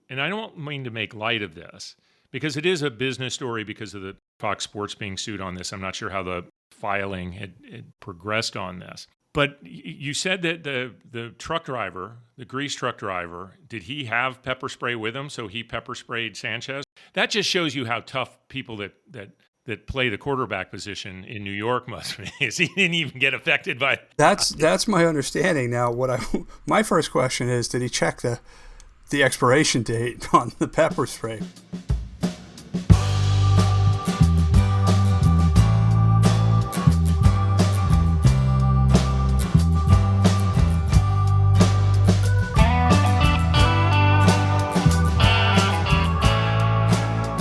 and I don't mean to make light of this, because it is a business story because of the Fox Sports being sued on this. I'm not sure how the filing had progressed on this. But you said that the truck driver, the grease truck driver, did he have pepper spray with him? So he pepper sprayed Sanchez? That just shows you how tough people that play the quarterback position in New York must be. He didn't even get affected by it. That's my understanding. Now, my first question is, did he check the expiration date on the pepper spray?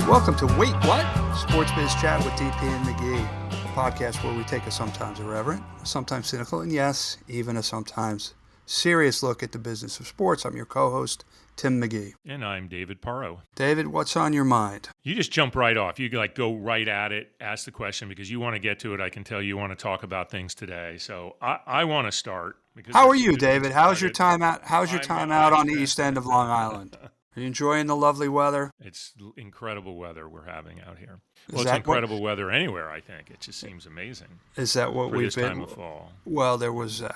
Welcome to Wait What? Sports Biz Chat with DP and McGee, a podcast where we take a sometimes irreverent, sometimes cynical, and yes, even a sometimes serious look at the business of sports. I'm your co-host, Tim McGee. And I'm David Parro. David, what's on your mind? You just jump right off. You go right at it, ask the question, because you want to get to it. I can tell you want to talk about things today. So I want to start. How are you, David? How's your time out? How's your time out on the east end of Long Island? Are you enjoying the lovely weather? It's incredible weather we're having out here. Well, it's incredible weather anywhere, I think. It just seems amazing. Is that what we've been? For this time of fall. Well, there was a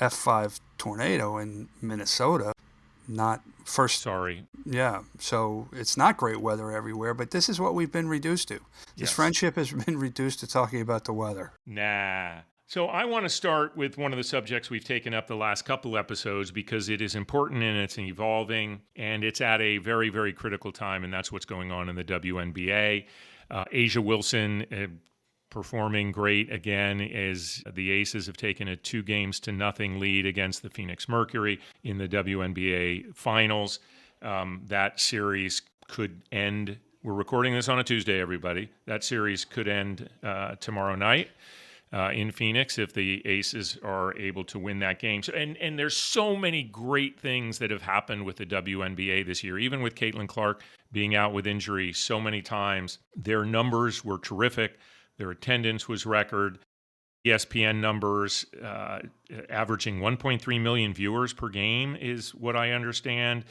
F5 tornado in Minnesota. Not first. Sorry. Yeah. So it's not great weather everywhere, but this is what we've been reduced to. This friendship has been reduced to talking about the weather. Nah. So I want to start with one of the subjects we've taken up the last couple episodes because it is important and it's evolving and it's at a very, very critical time, and that's what's going on in the WNBA. A'ja Wilson performing great again as the Aces have taken a 2-0 lead against the Phoenix Mercury in the WNBA Finals. That series could end. We're recording this on a Tuesday, everybody. That series could end tomorrow night. In Phoenix, if the Aces are able to win that game. So, and there's so many great things that have happened with the WNBA this year, even with Caitlin Clark being out with injury so many times. Their numbers were terrific. Their attendance was record. ESPN numbers averaging 1.3 million viewers per game is what I understand.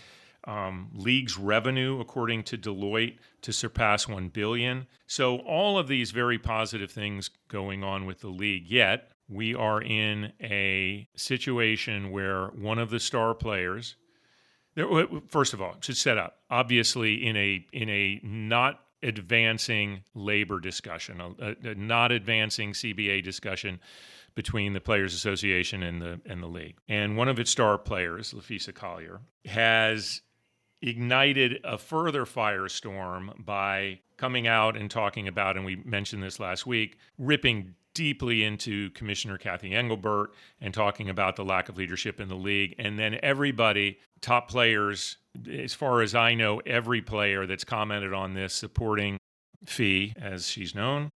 League's revenue, according to Deloitte, to surpass $1 billion. So all of these very positive things going on with the league. Yet we are in a situation where one of the star players, first of all, should set up, obviously in a not advancing labor discussion, a not advancing CBA discussion between the Players Association and the league. And one of its star players, Napheesa Collier, has ignited a further firestorm by coming out and talking about, and we mentioned this last week, ripping deeply into Commissioner Cathy Engelbert and talking about the lack of leadership in the league. And then everybody, top players, as far as I know, every player that's commented on this supporting Fee, as she's known,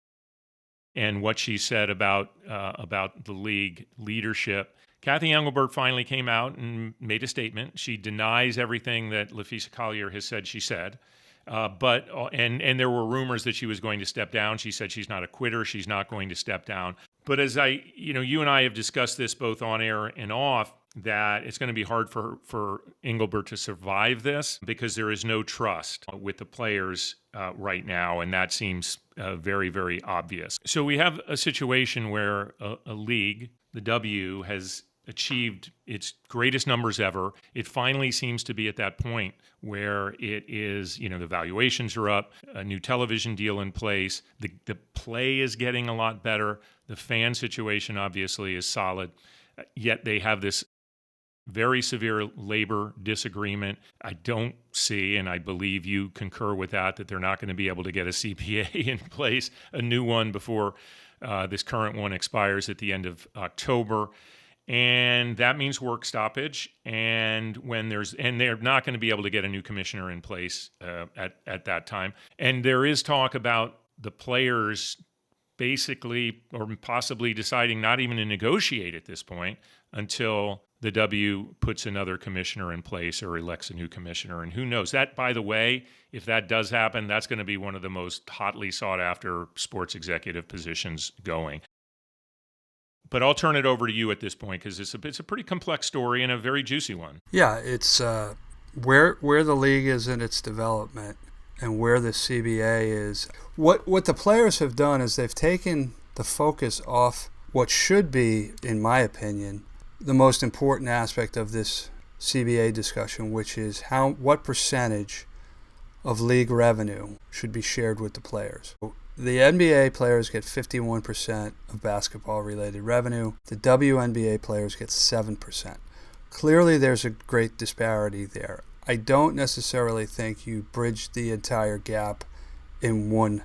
and what she said about the league leadership. Cathy Engelbert finally came out and made a statement. She denies everything that Napheesa Collier has said she said. But there were rumors that she was going to step down. She said she's not a quitter. She's not going to step down. But as you and I have discussed this both on air and off, that it's going to be hard for Engelbert to survive this because there is no trust with the players right now, and that seems very, very obvious. So we have a situation where a league, the W, has achieved its greatest numbers ever. It finally seems to be at that point where it is, the valuations are up, a new television deal in place, the play is getting a lot better, the fan situation obviously is solid, yet they have this very severe labor disagreement. I don't see, and I believe you concur with that they're not going to be able to get a CBA in place, a new one before this current one expires at the end of October. And that means work stoppage. And they're not going to be able to get a new commissioner in place at that time. And there is talk about the players basically or possibly deciding not even to negotiate at this point until the W puts another commissioner in place or elects a new commissioner. And who knows? That, by the way, if that does happen, that's going to be one of the most hotly sought after sports executive positions going. But I'll turn it over to you at this point because it's a pretty complex story and a very juicy one. Yeah, it's where the league is in its development and where the CBA is, what the players have done is they've taken the focus off what should be, in my opinion, the most important aspect of this CBA discussion, which is what percentage of league revenue should be shared with the players. The NBA players get 51% of basketball-related revenue. The WNBA players get 7%. Clearly, there's a great disparity there. I don't necessarily think you bridge the entire gap in one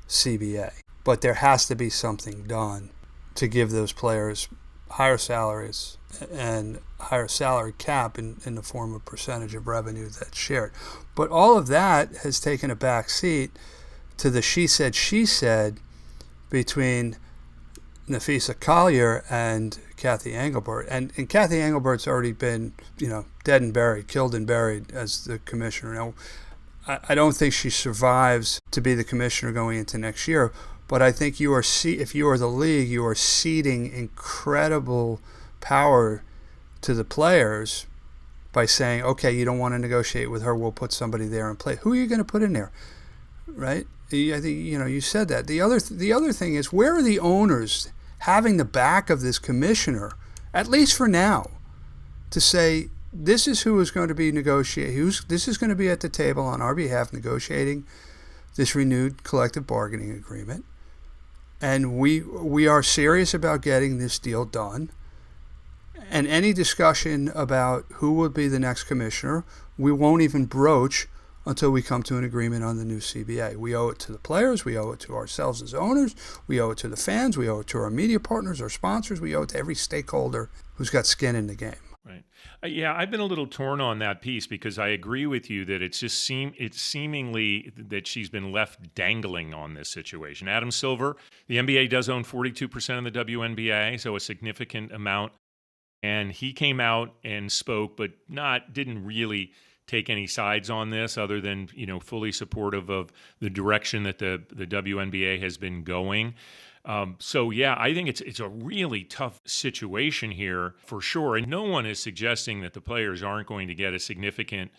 CBA, but there has to be something done to give those players higher salaries and higher salary cap in the form of percentage of revenue that's shared. But all of that has taken a back seat to the she said between Napheesa Collier and Cathy Engelbert. And Cathy Engelbert's already been, dead and buried, killed and buried as the commissioner. Now, I don't think she survives to be the commissioner going into next year, but I think if you are the league, you are ceding incredible power to the players by saying, okay, you don't want to negotiate with her, we'll put somebody there and play. Who are you going to put in there, right? I think you said that. The other thing is, where are the owners having the back of this commissioner, at least for now, to say this is who is going to be negotiating, this is going to be at the table on our behalf negotiating this renewed collective bargaining agreement, and we are serious about getting this deal done. And any discussion about who will be the next commissioner, we won't even broach until we come to an agreement on the new CBA. We owe it to the players, we owe it to ourselves as owners, we owe it to the fans, we owe it to our media partners, our sponsors, we owe it to every stakeholder who's got skin in the game. Right. Yeah, I've been a little torn on that piece because I agree with you that it's seemingly that she's been left dangling on this situation. Adam Silver, the NBA does own 42% of the WNBA, so a significant amount. And he came out and spoke, but didn't really take any sides on this other than, fully supportive of the direction that the WNBA has been going. So yeah, I think it's a really tough situation here for sure. And no one is suggesting that the players aren't going to get a significantly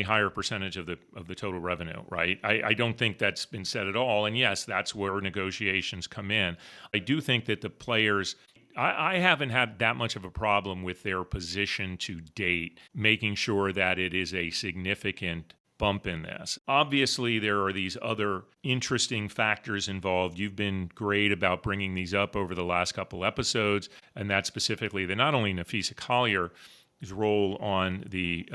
higher percentage of the total revenue, right? I don't think that's been said at all. And yes, that's where negotiations come in. I do think that the players, I haven't had that much of a problem with their position to date, making sure that it is a significant bump in this. Obviously, there are these other interesting factors involved. You've been great about bringing these up over the last couple episodes, and that's specifically not only Napheesa Collier's role on the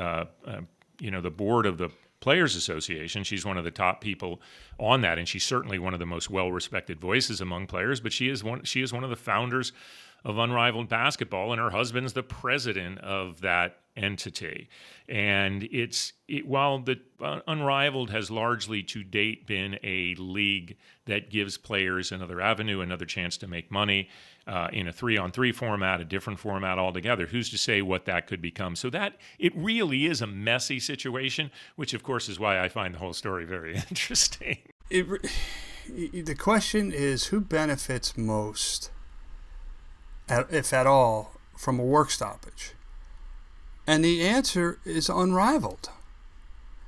board of the Players Association. She's one of the top people on that, and she's certainly one of the most well-respected voices among players. But she is one of the founders of Unrivaled Basketball, and her husband's the president of that entity. And while the Unrivaled has largely to date been a league that gives players another avenue, another chance to make money in a 3-on-3 format, a different format altogether, who's to say what that could become? So that it really is a messy situation, which of course is why I find the whole story very interesting. The question is, who benefits most, if at all, from a work stoppage? And the answer is Unrivaled.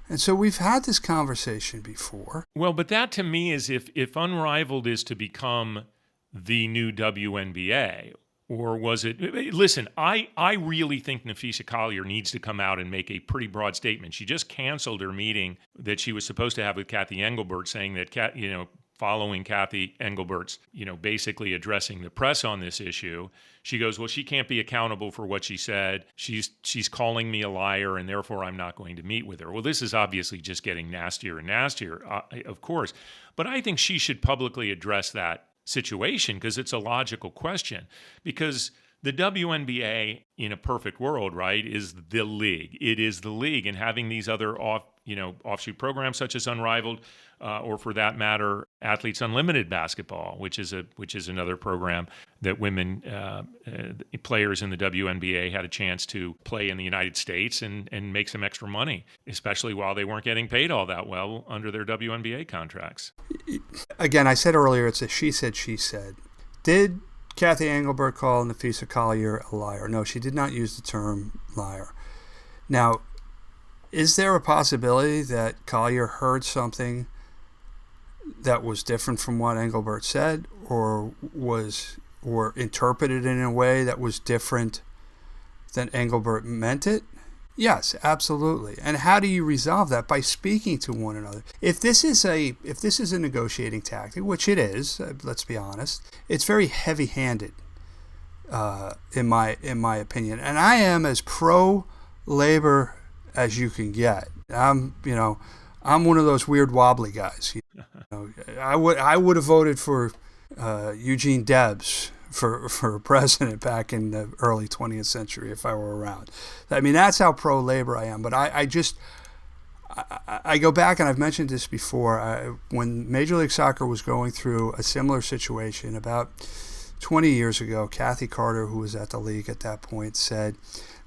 And so we've had this conversation before. Well, but that to me is if Unrivaled is to become the new WNBA, or was it? Listen, I really think Napheesa Collier needs to come out and make a pretty broad statement. She just canceled her meeting that she was supposed to have with Cathy Engelbert, saying that following Cathy Engelbert's, basically addressing the press on this issue, she goes, well, she can't be accountable for what she said. She's calling me a liar, and therefore I'm not going to meet with her. Well, this is obviously just getting nastier and nastier, of course. But I think she should publicly address that situation because it's a logical question. Because the WNBA, in a perfect world, right, is the league. It is the league, and having these other offshoot programs such as Unrivaled, or for that matter, Athletes Unlimited Basketball, which is another program that women players in the WNBA had a chance to play in the United States and make some extra money, especially while they weren't getting paid all that well under their WNBA contracts. Again, I said earlier, it's a she said. Did Cathy Engelbert call Napheesa Collier a liar? No, she did not use the term liar. Now, is there a possibility that Collier heard something that was different from what Engelbert said, or interpreted in a way that was different than Engelbert meant it? Yes, absolutely. And how do you resolve that? By speaking to one another. If this is a negotiating tactic, which it is, let's be honest, it's very heavy-handed, in my opinion. And I am as pro-labor as you can get. I'm one of those weird wobbly guys. I would have voted for 𝘱𝘰𝘉𝘗𝘗 for president back in the early 20th century if I were around. I mean, that's how pro-labor I am. But I go back, and I've mentioned this before, when Major League Soccer was going through a similar situation about 20 years ago, Cathy Carter, who was at the league at that point, said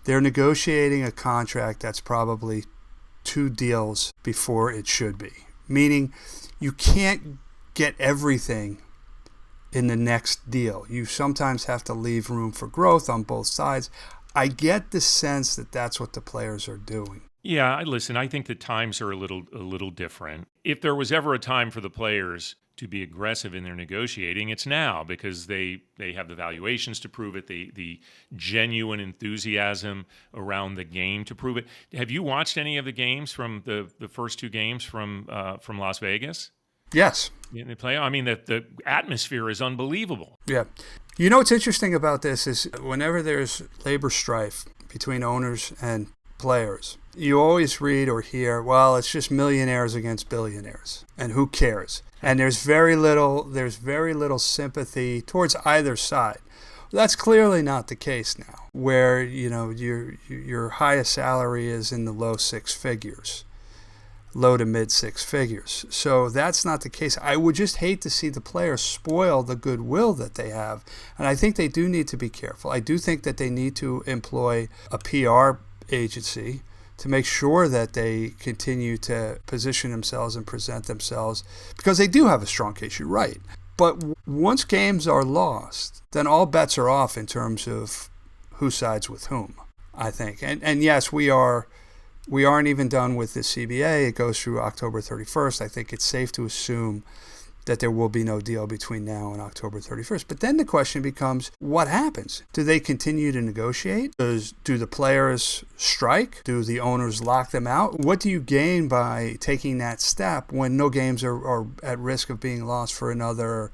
they're negotiating a contract that's probably 2 deals before it should be. Meaning you can't get everything in the next deal. You sometimes have to leave room for growth on both sides. I get the sense that that's what the players are doing. Yeah, listen, I think the times are a little different. If there was ever a time for the players to be aggressive in their negotiating, it's now, because they have the valuations to prove it, the genuine enthusiasm around the game to prove it. Have you watched any of the games from the first 2 games from Las Vegas? Yes. In the play, I mean, the atmosphere is unbelievable. Yeah. You know what's interesting about this is whenever there's labor strife between owners and players, you always read or hear, well, it's just millionaires against billionaires, and who cares? And there's very little sympathy towards either side. That's clearly not the case now, where your highest salary is in the low 6 figures. Low to mid 6 figures. So that's not the case. I would just hate to see the players spoil the goodwill that they have. And I think they do need to be careful. I do think that they need to employ a PR agency to make sure that they continue to position themselves and present themselves, because they do have a strong case, you're right. But once games are lost, then all bets are off in terms of who sides with whom, I think. And yes, we aren't even done with the CBA. It goes through October 31st. I think it's safe to assume that there will be no deal between now and October 31st. But then the question becomes, what happens? Do they continue to negotiate? Do the players strike? Do the owners lock them out? What do you gain by taking that step when no games are at risk of being lost for another,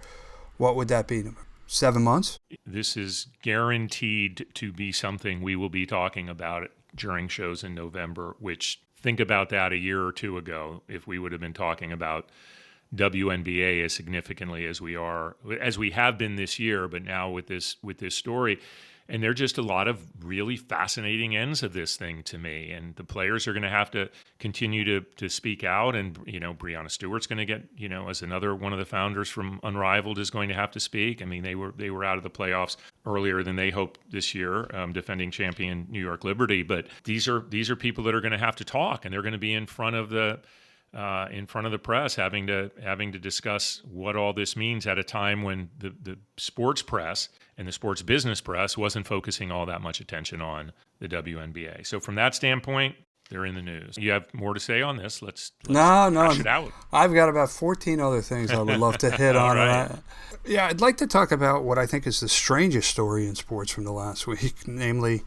what would that be, 7 months? This is guaranteed to be something we will be talking about during shows in November, which, think about that a year or 2 ago, if we would have been talking about WNBA as significantly as we have been this year, but now with this story. And there are just a lot of really fascinating ends of this thing to me. And the players are going to have to continue to speak out. And, Breanna Stewart's going to get, as another one of the founders from Unrivaled, is going to have to speak. I mean, they were out of the playoffs earlier than they hoped this year, defending champion New York Liberty. But these are people that are going to have to talk, and they're going to be in front of the press, having to discuss what all this means at a time when the sports press and the sports business press wasn't focusing all that much attention on the WNBA. So from that standpoint, they're in the news. You have more to say on this? Let's hash it out. I've got about 14 other things I would love to hit on. Right. I'd like to talk about what I think is the strangest story in sports from the last week, namely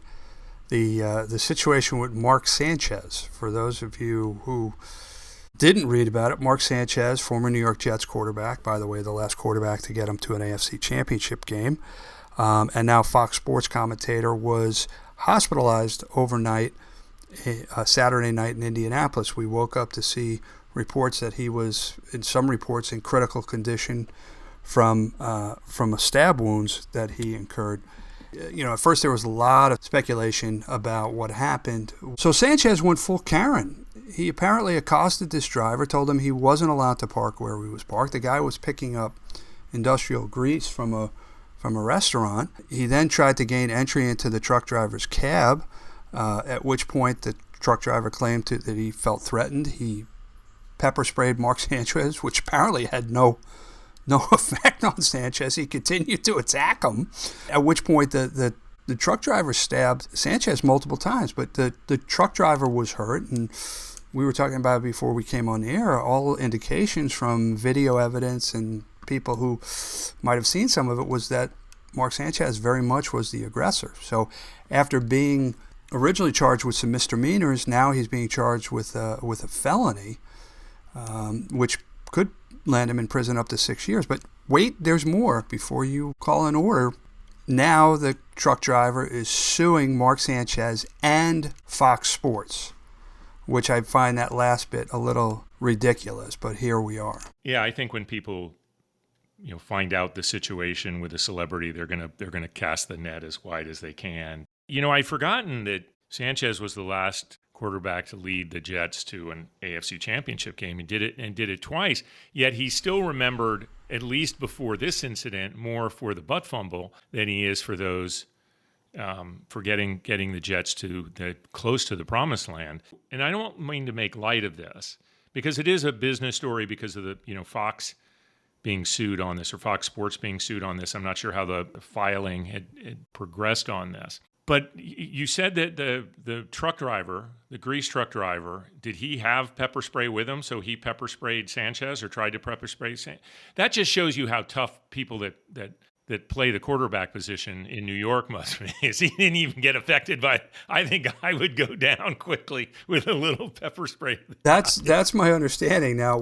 the situation with Mark Sanchez. For those of you who didn't read about it, Mark Sanchez, former New York Jets quarterback, by the way, the last quarterback to get him to an AFC championship game, and now Fox Sports commentator, was hospitalized overnight, Saturday night in Indianapolis. We woke up to see reports that he was, in some reports, in critical condition from a stab wounds that he incurred. At first there was a lot of speculation about what happened. So Sanchez went full Karen. He apparently accosted this driver, told him he wasn't allowed to park where he was parked. The guy was picking up industrial grease from a restaurant. He then tried to gain entry into the truck driver's cab, at which point the truck driver claimed that he felt threatened. He pepper sprayed Mark Sanchez, which apparently had no effect on Sanchez. He continued to attack him, at which point the the truck driver stabbed Sanchez multiple times, but the truck driver was hurt, and we were talking about it before we came on the air, all indications from video evidence and people who might have seen some of it was that Mark Sanchez very much was the aggressor. So after being originally charged with some misdemeanors, now he's being charged with a felony, which could land him in prison up to 6 years. But wait, there's more before you call an order. Now the truck driver is suing Mark Sanchez and Fox Sports, which I find that last bit a little ridiculous, but here we are. Yeah, I think when people find out the situation with a celebrity, they're gonna cast the net as wide as they can. I'd forgotten that Sanchez was the last quarterback to lead the Jets to an AFC championship game and did it twice. Yet he's still remembered, at least before this incident, more for the butt fumble than he is for those for getting the Jets to close to the promised land. And I don't mean to make light of this because it is a business story because of the Fox being sued on this, or Fox Sports being sued on this. I'm not sure how the filing had progressed on this. But you said that the truck driver, the grease truck driver, did he have pepper spray with him? So he pepper sprayed Sanchez or tried to pepper spray Sanchez? That just shows you how tough people that play the quarterback position in New York must be. He didn't even get affected by it. I think I would go down quickly with a little pepper spray. That's my understanding. Now,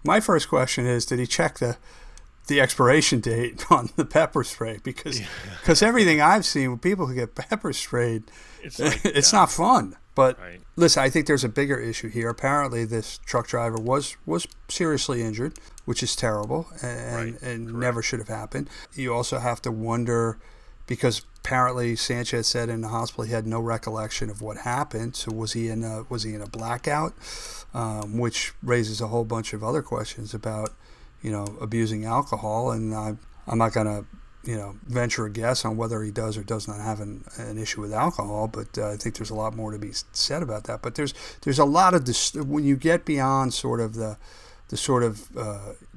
my first question is, did he check the expiration date on the pepper spray? Because everything I've seen with people who get pepper sprayed, it's not fun. But right. Listen, I think there's a bigger issue here. Apparently, this truck driver was seriously injured, which is terrible and never should have happened. You also have to wonder, because apparently Sanchez said in the hospital he had no recollection of what happened. So was he in a blackout? Which raises a whole bunch of other questions about abusing alcohol, and I'm not going to venture a guess on whether he does or does not have an issue with alcohol, but I think there's a lot more to be said about that. But there's a lot of this when you get beyond sort of the sort of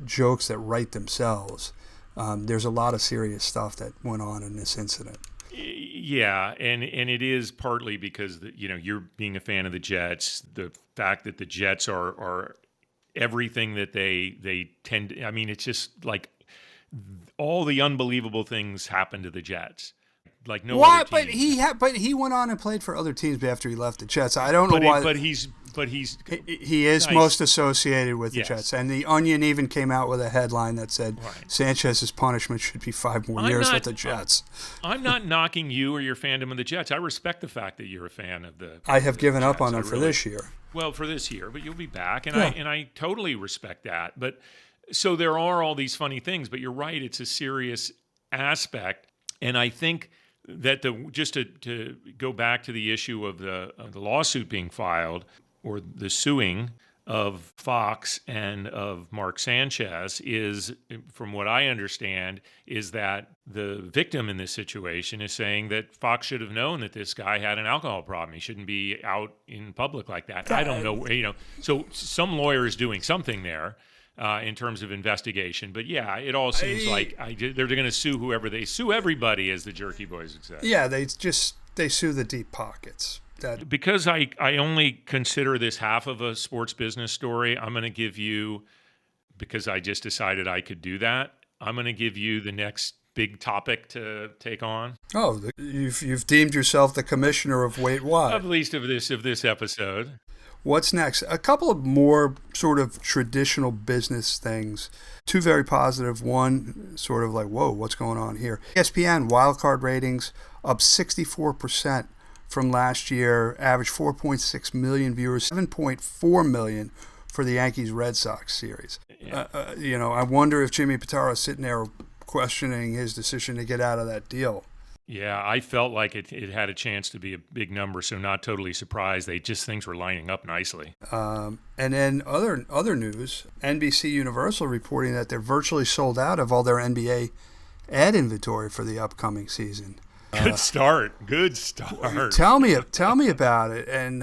jokes that write themselves. There's a lot of serious stuff that went on in this incident. Yeah, and it is partly because you're being a fan of the Jets, the fact that the Jets are everything that they tend to, I mean, it's just like all the unbelievable things happen to the Jets. Like no other team. But he went on and played for other teams after he left the Jets. I don't know why. He is nice. Most associated with the Jets. And the Onion even came out with a headline that said Sanchez's punishment should be 5 more years with the Jets. I'm not knocking you or your fandom of the Jets. I respect the fact that you're a fan of the. I have given up on them for this year. Well, for this year, but you'll be back, and I totally respect that. But so there are all these funny things, but you're right; it's a serious aspect, and I think that just to go back to the issue of the lawsuit being filed or the suing of Fox and of Mark Sanchez is, from what I understand, is that the victim in this situation is saying that Fox should have known that this guy had an alcohol problem. He shouldn't be out in public like that. I don't know, so some lawyer is doing something there in terms of investigation. But yeah, it all seems like they're going to sue whoever they sue, everybody, as the Jerky Boys would say. Yeah, they sue the deep pockets. Because I only consider this half of a sports business story, I'm going to give you, because I just decided I could do that, I'm going to give you the next big topic to take on. Oh, you've deemed yourself the commissioner of Wait Why. At least of this episode. What's next? A couple of more sort of traditional business things. 2 very positive. One sort of like, whoa, what's going on here? ESPN wildcard ratings up 64%. From last year, averaged 4.6 million viewers, 7.4 million for the Yankees-Red Sox series. Yeah. I wonder if Jimmy Pitaro is sitting there questioning his decision to get out of that deal. Yeah, I felt like it had a chance to be a big number, so not totally surprised. Things were lining up nicely. And then other news, NBC Universal reporting that they're virtually sold out of all their NBA ad inventory for the upcoming season. Good start. Good start. Tell me about it. And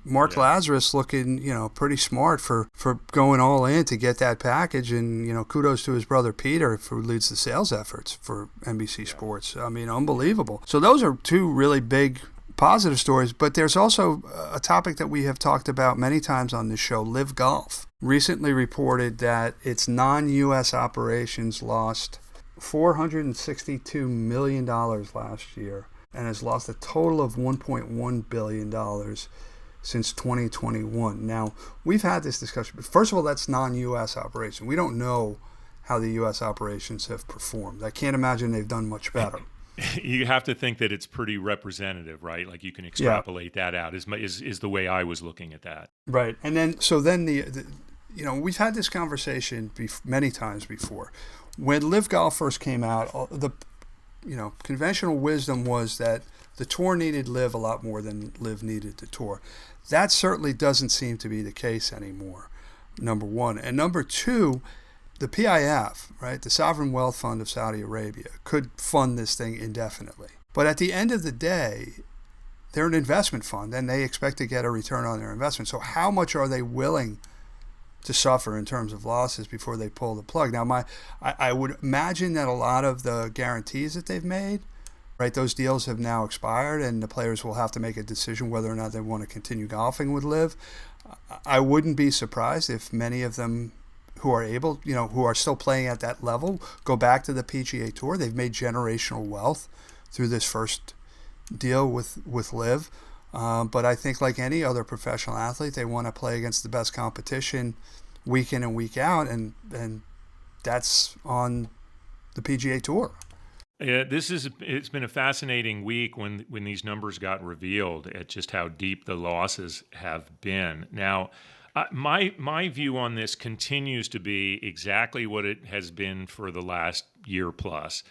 Mark Lazarus looking pretty smart for going all in to get that package. And kudos to his brother Peter, who leads the sales efforts for NBC Sports. I mean, unbelievable. So those are two really big positive stories. But there's also a topic that we have talked about many times on this show. LIV Golf recently reported that its non-U.S. operations lost $462 million last year and has lost a total of $1.1 billion since 2021. Now, we've had this discussion, but first of all, that's non-U.S. operation. We don't know how the U.S. operations have performed. I can't imagine they've done much better. You have to think that it's pretty representative, right? Like you can extrapolate that out is the way I was looking at that. Right. And then we've had this conversation many times before. When LIV Golf first came out, the conventional wisdom was that the tour needed LIV a lot more than LIV needed the tour. That certainly doesn't seem to be the case anymore, number one. And number two, the PIF, right, the Sovereign Wealth Fund of Saudi Arabia, could fund this thing indefinitely. But at the end of the day, they're an investment fund, and they expect to get a return on their investment. So how much are they willing to suffer in terms of losses before they pull the plug? Now, I would imagine that a lot of the guarantees that they've made, right, those deals have now expired, and the players will have to make a decision whether or not they want to continue golfing with LIV. I wouldn't be surprised if many of them who are able, who are still playing at that level, go back to the PGA Tour. They've made generational wealth through this first deal with LIV. But I think like any other professional athlete, they want to play against the best competition week in and week out, and that's on the PGA Tour. Yeah, it's been a fascinating week when these numbers got revealed at just how deep the losses have been. Now, my view on this continues to be exactly what it has been for the last year plus,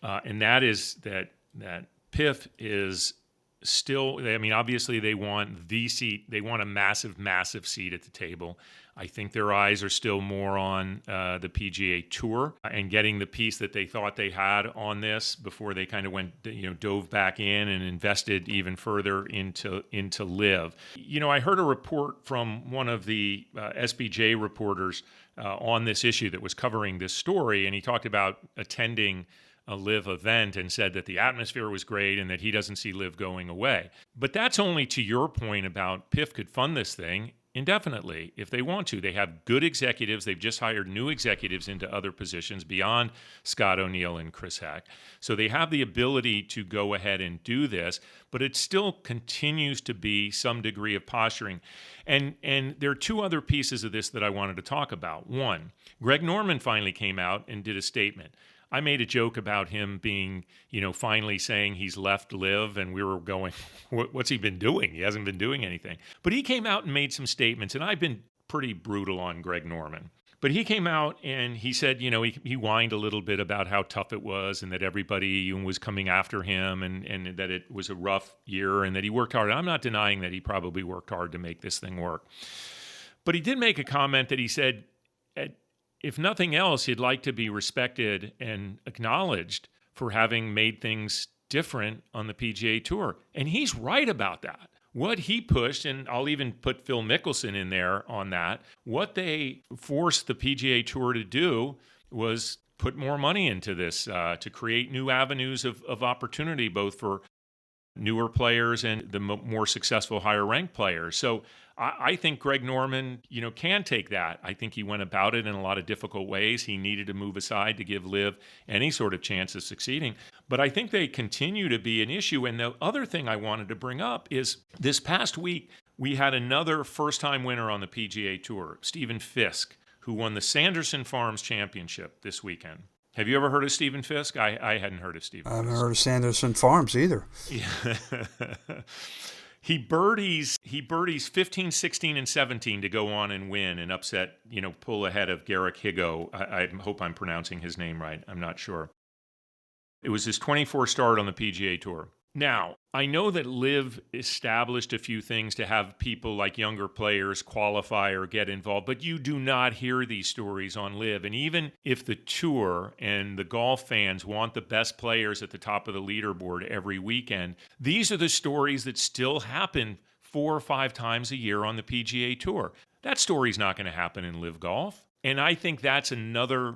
and that is that PIF is still, I mean, obviously they want the seat. They want a massive, massive seat at the table. I think their eyes are still more on the PGA Tour and getting the piece that they thought they had on this before they kind of went, dove back in and invested even further into LIV. I heard a report from one of the SBJ reporters on this issue that was covering this story, and he talked about attending a LIV event and said that the atmosphere was great and that he doesn't see LIV going away. But that's only to your point about PIF could fund this thing indefinitely if they want to. They have good executives. They've just hired new executives into other positions beyond Scott O'Neill and Chris Heck. So they have the ability to go ahead and do this, but it still continues to be some degree of posturing. And there are two other pieces of this that I wanted to talk about. One, Greg Norman finally came out and did a statement. I made a joke about him being, finally saying he's left LIV, and we were going, what's he been doing? He hasn't been doing anything. But he came out and made some statements, and I've been pretty brutal on Greg Norman. But he came out and he said, he whined a little bit about how tough it was and that everybody was coming after him and that it was a rough year and that he worked hard. I'm not denying that he probably worked hard to make this thing work. But he did make a comment that he said, if nothing else, he'd like to be respected and acknowledged for having made things different on the PGA Tour. And he's right about that. What he pushed, and I'll even put Phil Mickelson in there on that, what they forced the PGA Tour to do was put more money into this to create new avenues of opportunity, both for newer players and the more successful, higher-ranked players. So I think Greg Norman, can take that. I think he went about it in a lot of difficult ways. He needed to move aside to give LIV any sort of chance of succeeding. But I think they continue to be an issue. And the other thing I wanted to bring up is this past week, we had another first-time winner on the PGA Tour, Stephen Fisk, who won the Sanderson Farms Championship this weekend. Have you ever heard of Stephen Fisk? I hadn't heard of Stephen Fisk. I haven't heard of Sanderson Farms either. Yeah. He birdies 15, 16, and 17 to go on and win and upset, pull ahead of 𝘱𝘰𝘁. I hope I'm pronouncing his name right. I'm not sure. It was his 24th start on the PGA Tour. Now, I know that LIV established a few things to have people like younger players qualify or get involved, but you do not hear these stories on LIV. And even if the tour and the golf fans want the best players at the top of the leaderboard every weekend, these are the stories that still happen 4 or 5 times a year on the PGA Tour. That story's not going to happen in LIV Golf. And I think that's another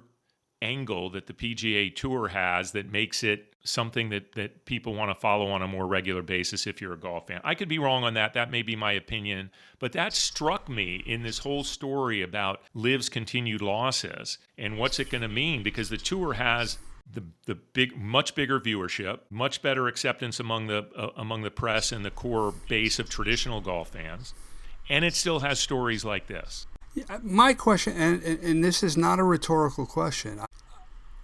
angle that the PGA Tour has that makes it something that people want to follow on a more regular basis if you're a golf fan. I could be wrong on that. That may be my opinion. But that struck me in this whole story about LIV's continued losses and what's it going to mean, because the Tour has the big, much bigger viewership, much better acceptance among the press and the core base of traditional golf fans, and it still has stories like this. Yeah, my question, and this is not a rhetorical question,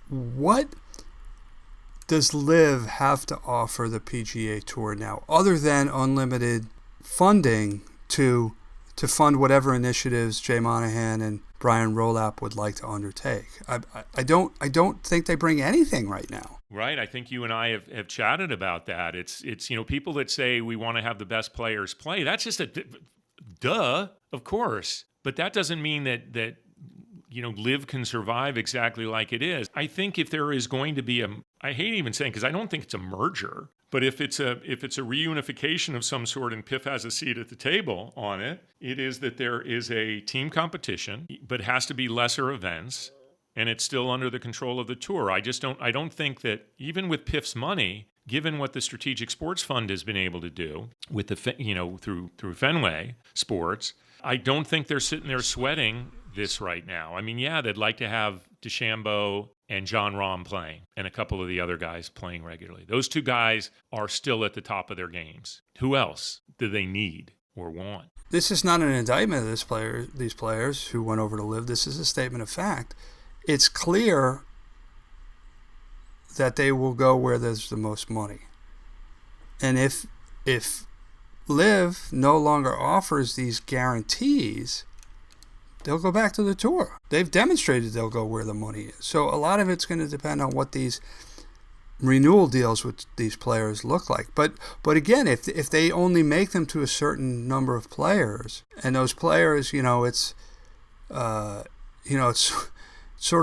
what does LIV have to offer the PGA Tour now, other than unlimited funding to fund whatever initiatives Jay Monahan and Brian Rolapp would like to undertake? I don't think they bring anything right now. Right. I think you and I have chatted about that. It's people that say we want to have the best players play. That's just duh, of course. But that doesn't mean that LIV can survive exactly like it is. I think if there is going to be I hate even saying, because I don't think it's a merger, but if it's a reunification of some sort and PIF has a seat at the table on it, it is that there is a team competition, but it has to be lesser events, and it's still under the control of the Tour. I don't think that even with PIF's money, given what the Strategic Sports Fund has been able to do with through Fenway Sports, I don't think they're sitting there sweating this right now. I mean, yeah, they'd like to have 𝘱𝘕𝘉𝘃𝗀𝘃𝗀𝘀 and Jon Rahm playing and a couple of the other guys playing regularly. Those two guys are still at the top of their games. Who else do they need or want? This is not an indictment of these players who went over to LIV. This is a statement of fact. It's clear that they will go where there's the most money. And if LIV no longer offers these guarantees, they'll go back to the Tour. They've demonstrated they'll go where the money is. So a lot of it's going to depend on what these renewal deals with these players look like. But again, if they only make them to a certain number of players, and those players, it's sort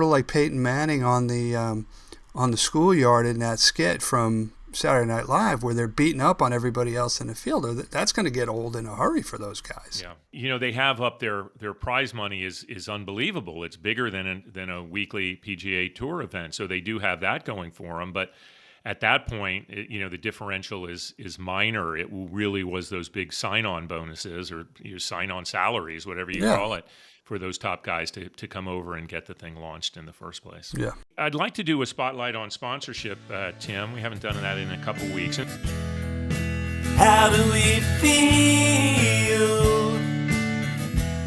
of like Peyton Manning on the schoolyard in that skit from Saturday Night Live, where they're beating up on everybody else in the field. That's going to get old in a hurry for those guys. Yeah, they have up their prize money is unbelievable. It's bigger than a weekly PGA Tour event, so they do have that going for them. But at that point, the differential is minor. It really was those big sign-on bonuses or sign-on salaries, whatever you call it, for those top guys to come over and get the thing launched in the first place. Yeah. I'd like to do a spotlight on sponsorship, Tim. We haven't done that in a couple weeks. How do we feel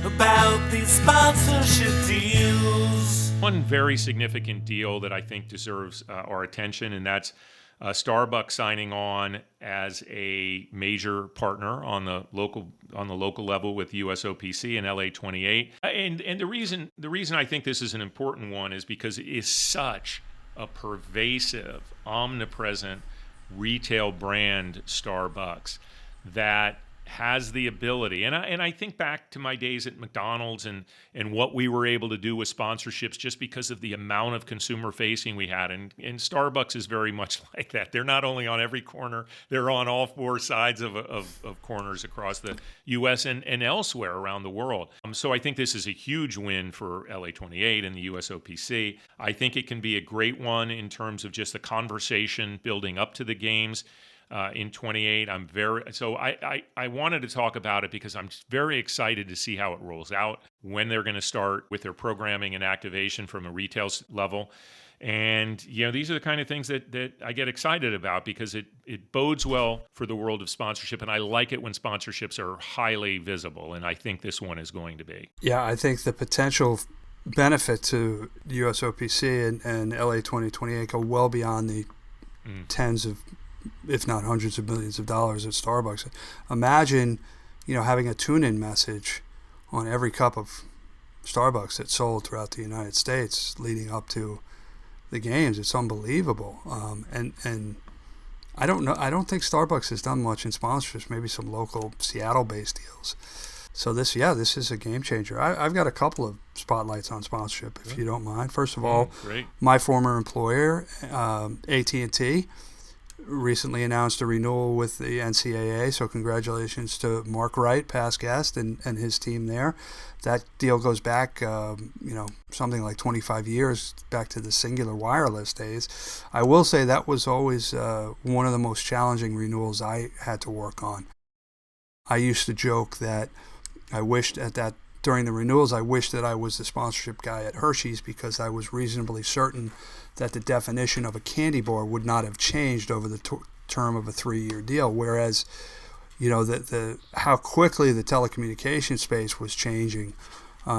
about these sponsorship deals? One very significant deal that I think deserves our attention, and that's Starbucks signing on as a major partner on the local level with USOPC and LA28. And the reason I think this is an important one is because it is such a pervasive, omnipresent retail brand, Starbucks, that has the ability, and I think back to my days at McDonald's and what we were able to do with sponsorships just because of the amount of consumer facing we had, and Starbucks is very much like that. They're not only on every corner, they're on all 4 sides of corners across the U.S. and elsewhere around the world. So I think this is a huge win for LA28 and the USOPC. I think it can be a great one in terms of just the conversation building up to the games. In 28, I wanted to talk about it because I'm very excited to see how it rolls out, when they're going to start with their programming and activation from a retail level. And, these are the kind of things that I get excited about because it bodes well for the world of sponsorship. And I like it when sponsorships are highly visible. And I think this one is going to be. Yeah, I think the potential benefit to the USOPC and LA 2028 go well beyond the tens of, if not hundreds of millions of dollars at Starbucks. Imagine, having a tune-in message on every cup of Starbucks that's sold throughout the United States leading up to the games. It's unbelievable. And I don't know. I don't think Starbucks has done much in sponsorships. Maybe some local Seattle-based deals. So this is a game changer. I've got a couple of spotlights on sponsorship, if you don't mind. First of all, Great. My former employer, AT&T, recently announced a renewal with the NCAA. So congratulations to Mark Wright, past guest, and his team there. That deal goes back, something like 25 years, back to the singular wireless days. I will say that was always one of the most challenging renewals I had to work on. I used to joke that I wished during the renewals, I wished that I was the sponsorship guy at Hershey's, because I was reasonably certain that the definition of a candy bar would not have changed over the term of a 3-year deal. Whereas, how quickly the telecommunications space was changing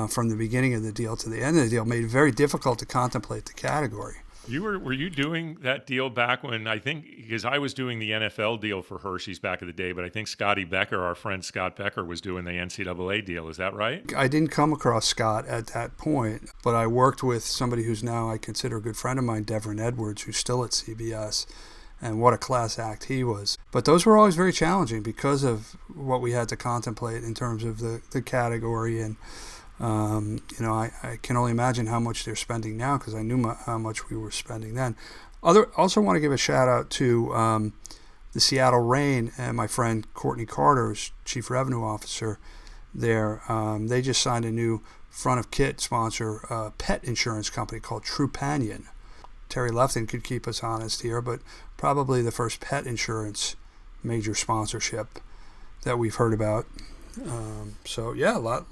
from the beginning of the deal to the end of the deal made it very difficult to contemplate the category. Were you doing that deal back when, because I was doing the NFL deal for Hershey's back in the day, but I think Scotty Becker, our friend Scott Becker, was doing the NCAA deal. Is that right? I didn't come across Scott at that point, but I worked with somebody who's now I consider a good friend of mine, Devin Edwards, who's still at CBS, and what a class act he was. But those were always very challenging because of what we had to contemplate in terms of the category. And I can only imagine how much they're spending now, because I knew how much we were spending then. Also want to give a shout out to the Seattle Reign and my friend Courtney Carter, who's Chief Revenue Officer there. They just signed a new front of kit sponsor, pet insurance company called Trupanion. Terry Lefton could keep us honest here, but probably the first pet insurance major sponsorship that we've heard about. A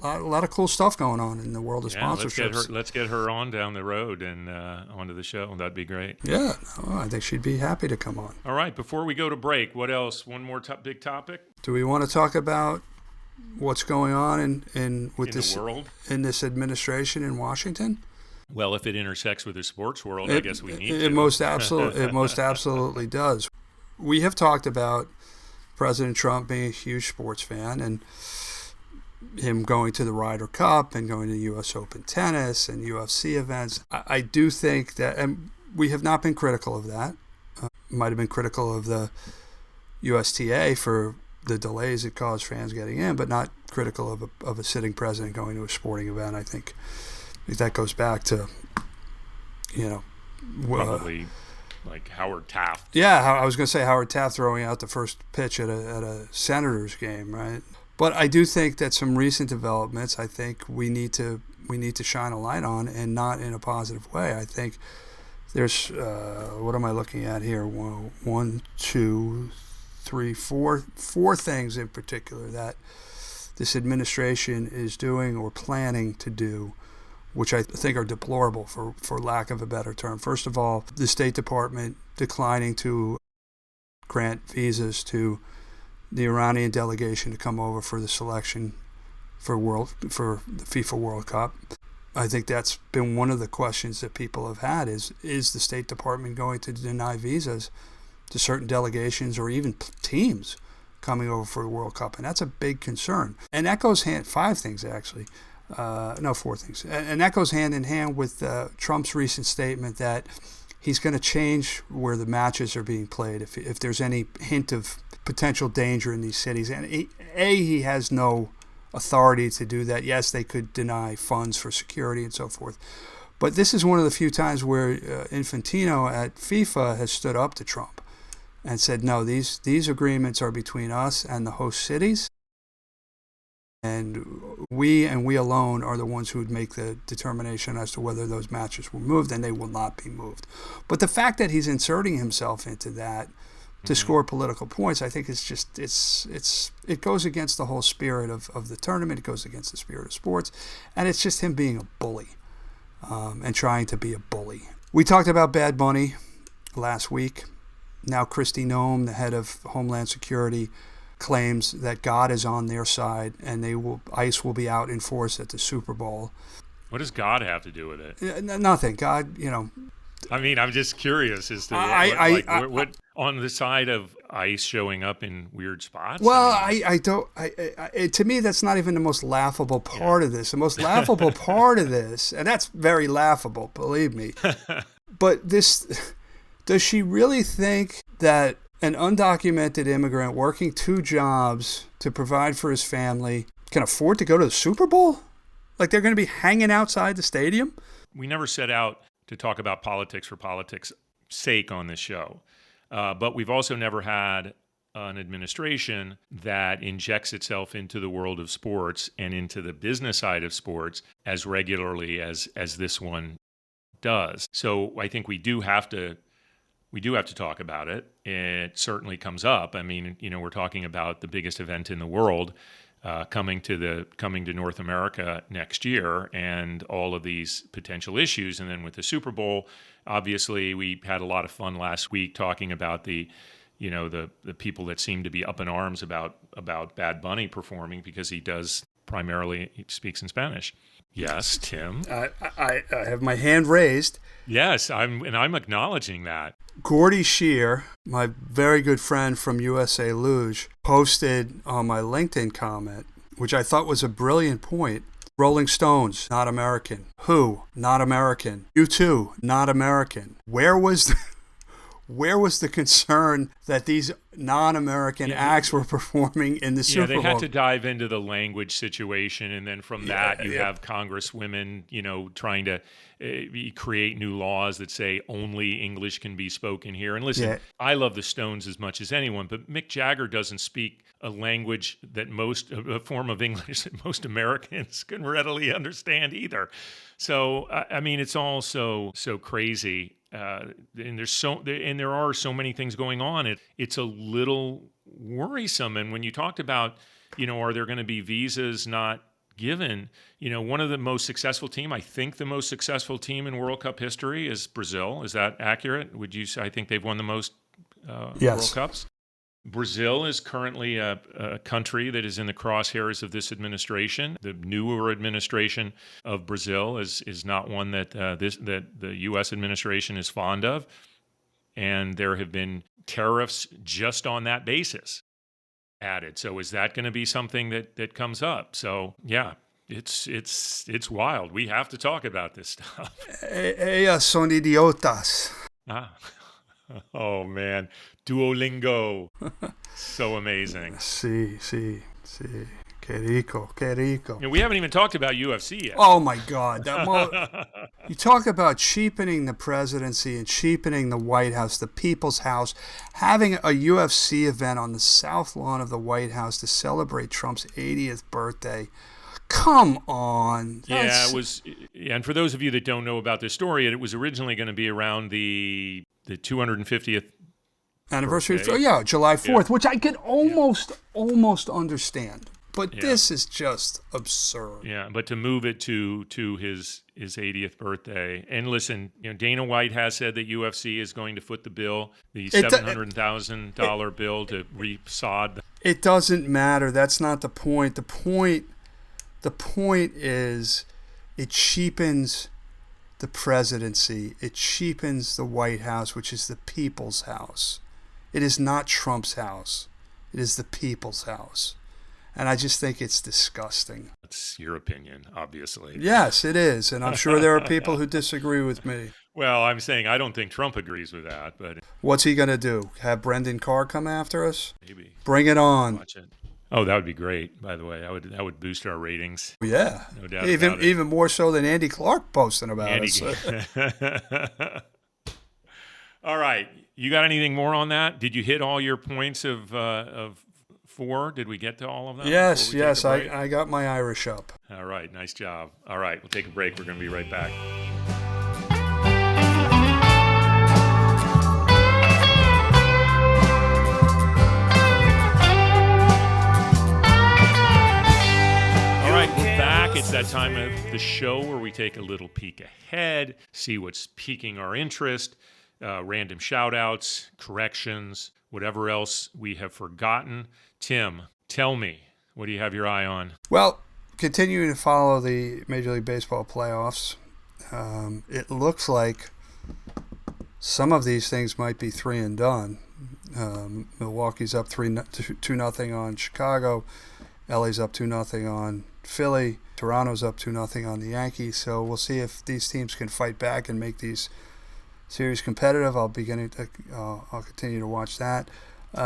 lot of cool stuff going on in the world of sponsorships. Let's get her on down the road and onto the show. That'd be great. Yeah, I think she'd be happy to come on. All right, before we go to break, what else? One more big topic? Do we want to talk about what's going on in the world, in this administration in Washington? Well, if it intersects with the sports world, I guess we need to. It most absolutely does. We have talked about President Trump being a huge sports fan, and him going to the Ryder Cup and going to U.S. Open tennis and UFC events. I do think that, and we have not been critical of that. Might have been critical of the USTA for the delays it caused fans getting in, but not critical of a sitting president going to a sporting event. I think that goes back to, probably like Howard Taft. Yeah, I was going to say Howard Taft throwing out the first pitch at a Senators game, right? But I do think that some recent developments, I think we need to shine a light on, and not in a positive way. I think there's what am I looking at here? One, two, three, four things in particular that this administration is doing or planning to do, which I think are deplorable, for lack of a better term. First of all, the State Department declining to grant visas to the Iranian delegation to come over for the selection for the FIFA World Cup. I think that's been one of the questions that people have had is the State Department going to deny visas to certain delegations or even teams coming over for the World Cup? And that's a big concern. And that goes four things. And that goes hand in hand with Trump's recent statement that he's going to change where the matches are being played if there's any hint of potential danger in these cities. And he has no authority to do that. Yes, they could deny funds for security and so forth. But this is one of the few times where Infantino at FIFA has stood up to Trump and said, no, these agreements are between us and the host cities. And we alone are the ones who would make the determination as to whether those matches were moved, and they will not be moved. But the fact that he's inserting himself into that to score political points, I think it goes against the whole spirit of the tournament. It goes against the spirit of sports, and it's just him being a bully and trying to be a bully. We talked about Bad Bunny last week. Now Kristi Noem, the head of Homeland Security, claims that God is on their side and ICE will be out in force at the Super Bowl. What does God have to do with it? Nothing. God, I mean, I'm just curious as to what on the side of ICE showing up in weird spots. Well, to me, that's not even the most laughable part of this. The most laughable part of this, and that's very laughable, believe me. But does she really think that an undocumented immigrant working 2 jobs to provide for his family can afford to go to the Super Bowl? Like they're going to be hanging outside the stadium? We never set out to talk about politics for politics' sake on this show. But we've also never had an administration that injects itself into the world of sports and into the business side of sports as regularly as this one does. So I think we do have to talk about it. It certainly comes up. I mean, we're talking about the biggest event in the world coming to North America next year, and all of these potential issues. And then with the Super Bowl, obviously, we had a lot of fun last week talking about the people that seem to be up in arms about Bad Bunny performing because he speaks in Spanish. Yes, Tim. I have my hand raised. Yes, I'm acknowledging that. 𝘭𝘰𝑴𝑴𝑦, my very good friend from USA Luge, posted on my LinkedIn comment, which I thought was a brilliant point. Rolling Stones, not American. Who, not American. U2, not American. Where was the concern that these non-American acts were performing in the Super Bowl? Yeah, they had to dive into the language situation, and then from that you have congresswomen, trying to create new laws that say only English can be spoken here. And listen, I love the Stones as much as anyone, but Mick Jagger doesn't speak a language a form of English that most Americans can readily understand either. So, I mean, it's all so crazy. And there are so many things going on. It's a little worrisome. And when you talked about, are there going to be visas not given? One of the most successful team, I think the most successful team in World Cup history is Brazil. Is that accurate? Would you say? I think they've won the most World Cups. Brazil is currently a country that is in the crosshairs of this administration. The newer administration of Brazil is not one that the U.S. administration is fond of, and there have been tariffs just on that basis added. So is that going to be something that comes up? So yeah, it's wild. We have to talk about this stuff. Ellas son idiotas. Ah. Oh, man. Duolingo. So amazing. Sí. Qué rico. We haven't even talked about UFC yet. Oh, my God. You talk about cheapening the presidency and cheapening the White House, the People's House, having a UFC event on the South Lawn of the White House to celebrate Trump's 80th birthday. Come on. Yeah, it was. And for those of you that don't know about this story, it was originally going to be around the 250th anniversary. birthday. Oh, yeah, July 4th, which I could almost understand. But this is just absurd. Yeah, but to move it to his 80th birthday. And listen, Dana White has said that UFC is going to foot the bill, the $700,000 bill to resod. It doesn't matter. That's not the point. The point is it cheapens the presidency. It cheapens the White House, which is the people's house. It is not Trump's house. It is the people's house. And I just think it's disgusting. That's your opinion, obviously. Yes, it is. And I'm sure there are people who disagree with me. Well, I'm saying I don't think Trump agrees with that. But what's he going to do? Have Brendan Carr come after us? Maybe. Bring it on. Watch it. Oh, that would be great, by the way. That would boost our ratings. Yeah. No doubt about it. Even more so than Andy Clark posting about us. All right. You got anything more on that? Did you hit all your points of 4? Did we get to all of them? Yes. I got my Irish up. All right. Nice job. All right. We'll take a break. We're going to be right back. It's that time of the show where we take a little peek ahead, see what's piquing our interest, random shout-outs, corrections, whatever else we have forgotten. Tim, tell me, what do you have your eye on? Well, continuing to follow the Major League Baseball playoffs, it looks like some of these things might be 3 and done. Milwaukee's up 2-0 on Chicago. LA's up 2-0 on Philly. Toronto's up 2-0 on the Yankees. So we'll see if these teams can fight back and make these series competitive. I'll continue to watch that.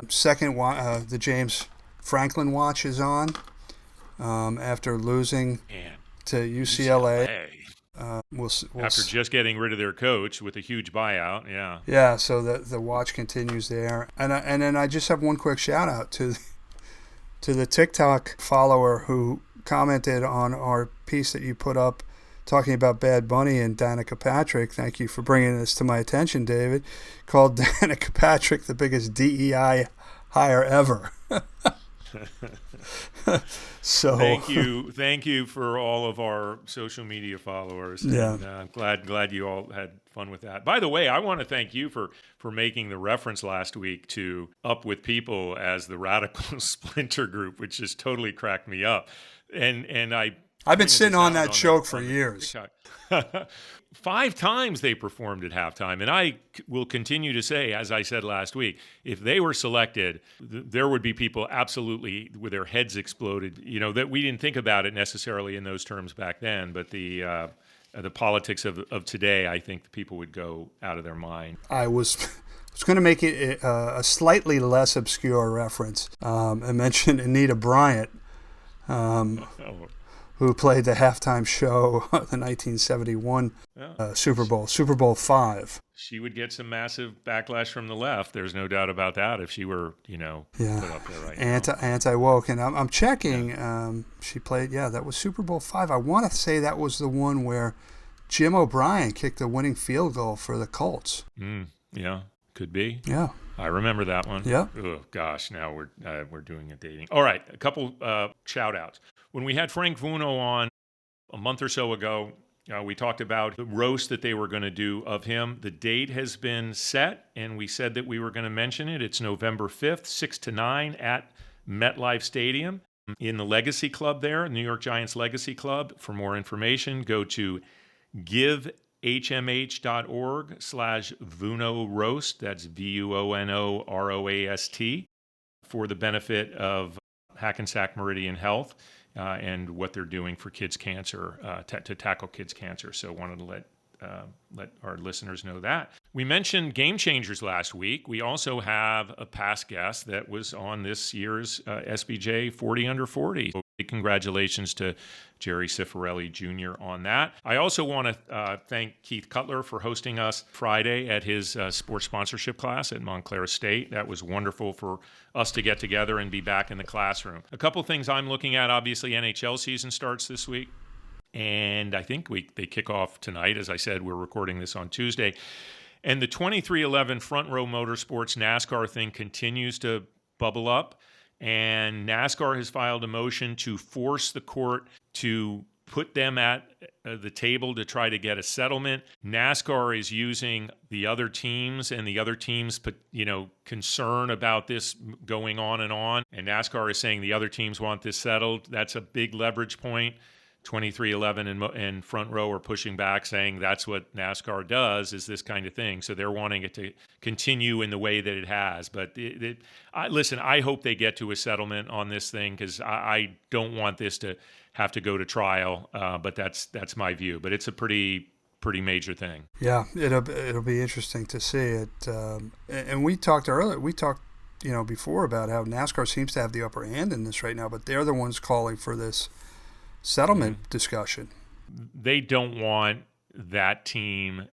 Second, the James Franklin watch is on after losing Man, to UCLA. After just getting rid of their coach with a huge buyout, yeah. Yeah, so the watch continues there. And then I just have one quick shout out to the TikTok follower who commented on our piece that you put up talking about Bad Bunny and 𝗟𝗃𝗃𝗃. Thank you for bringing this to my attention, David. Called 𝗟𝗃𝗃𝗃 the biggest DEI hire ever. So thank you for all of our social media followers. Yeah, and, glad you all had fun with that. By the way, I want to thank you for making the reference last week to Up With People as the radical splinter group, which just totally cracked me up. And I've been sitting on that joke for years. 5 times they performed at halftime. And I will continue to say, as I said last week, if they were selected, there would be people absolutely with their heads exploded. You know, that we didn't think about it necessarily in those terms back then, but the politics of today, I think the people would go out of their mind. I was going to make it a slightly less obscure reference. I mentioned Anita Bryant. Who played the halftime show of the 1971 Super Bowl, Super Bowl V. She would get some massive backlash from the left. There's no doubt about that if she were, put up there right now. Anti-woke. And I'm checking. She played, that was Super Bowl V. I want to say that was the one where Jim O'Brien kicked the winning field goal for the Colts. Yeah, could be. Yeah. I remember that one. Yeah. Oh, gosh, now we're doing a dating. All right, a couple shout-outs. When we had Frank Vuno on a month or so ago, we talked about the roast that they were going to do of him. The date has been set, and we said that we were going to mention it. It's November 5th, 6 to 9 at MetLife Stadium in the Legacy Club there, New York Giants Legacy Club. For more information, go to givehmh.org/Vuno Roast. That's VUONOROAST for the benefit of Hackensack Meridian Health. And what they're doing for kids' cancer, to tackle kids' cancer. So wanted to let our listeners know that. We mentioned Game Changers last week. We also have a past guest that was on this year's SBJ 40 Under 40. So congratulations to Jerry Cifarelli Jr. on that. I also want to thank Keith Cutler for hosting us Friday at his sports sponsorship class at Montclair State. That was wonderful for us to get together and be back in the classroom. A couple things I'm looking at. Obviously, NHL season starts this week. And I think they kick off tonight. As I said, we're recording this on Tuesday. And the 2311 Front Row Motorsports NASCAR thing continues to bubble up. And NASCAR has filed a motion to force the court to put them at the table to try to get a settlement. NASCAR is using the other teams and the other teams' concern about this going on. And NASCAR is saying the other teams want this settled. That's a big leverage point. 2311 and Front Row are pushing back, saying that's what NASCAR does, is this kind of thing. So they're wanting it to continue in the way that it has. But listen, I hope they get to a settlement on this thing, because I don't want this to have to go to trial. But that's my view. But it's a pretty major thing. Yeah, it'll be interesting to see it. And we talked earlier. Before about how NASCAR seems to have the upper hand in this right now, but they're the ones calling for this settlement discussion. They don't want that team,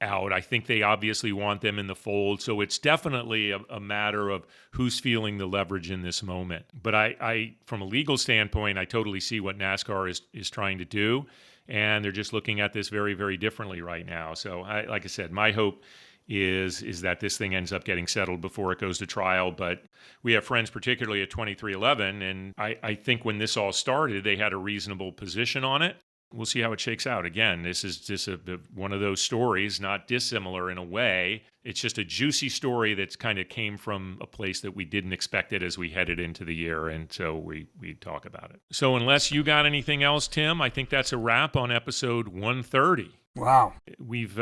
out. I think they obviously want them in the fold. So it's definitely a matter of who's feeling the leverage in this moment. But I from a legal standpoint, I totally see what NASCAR is trying to do. And they're just looking at this very, very differently right now. So like I said, my hope is that this thing ends up getting settled before it goes to trial. But we have friends, particularly at 2311, and I think when this all started, they had a reasonable position on it. We'll see how it shakes out. Again, this is just one of those stories, not dissimilar in a way. It's just a juicy story that's kind of came from a place that we didn't expect it as we headed into the year, and so we talk about it. So unless you got anything else, Tim, I think that's a wrap on episode 130. Wow. We've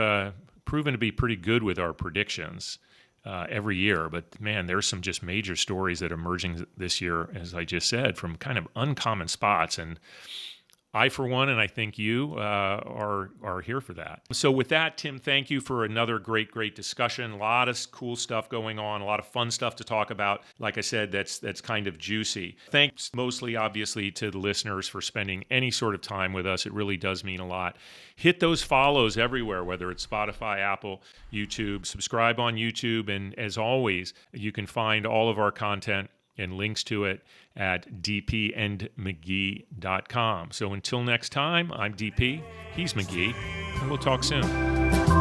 proven to be pretty good with our predictions every year, but man, there's some just major stories that are emerging this year, as I just said, from kind of uncommon spots. And I, for one, and I think you are here for that. So with that, Tim, thank you for another great discussion. A lot of cool stuff going on, a lot of fun stuff to talk about. Like I said, that's kind of juicy. Thanks mostly, obviously, to the listeners for spending any sort of time with us. It really does mean a lot. Hit those follows everywhere, whether it's Spotify, Apple, YouTube. Subscribe on YouTube. And as always, you can find all of our content and links to it at dpandmcgee.com. So until next time, I'm DP, he's McGee, and we'll talk soon.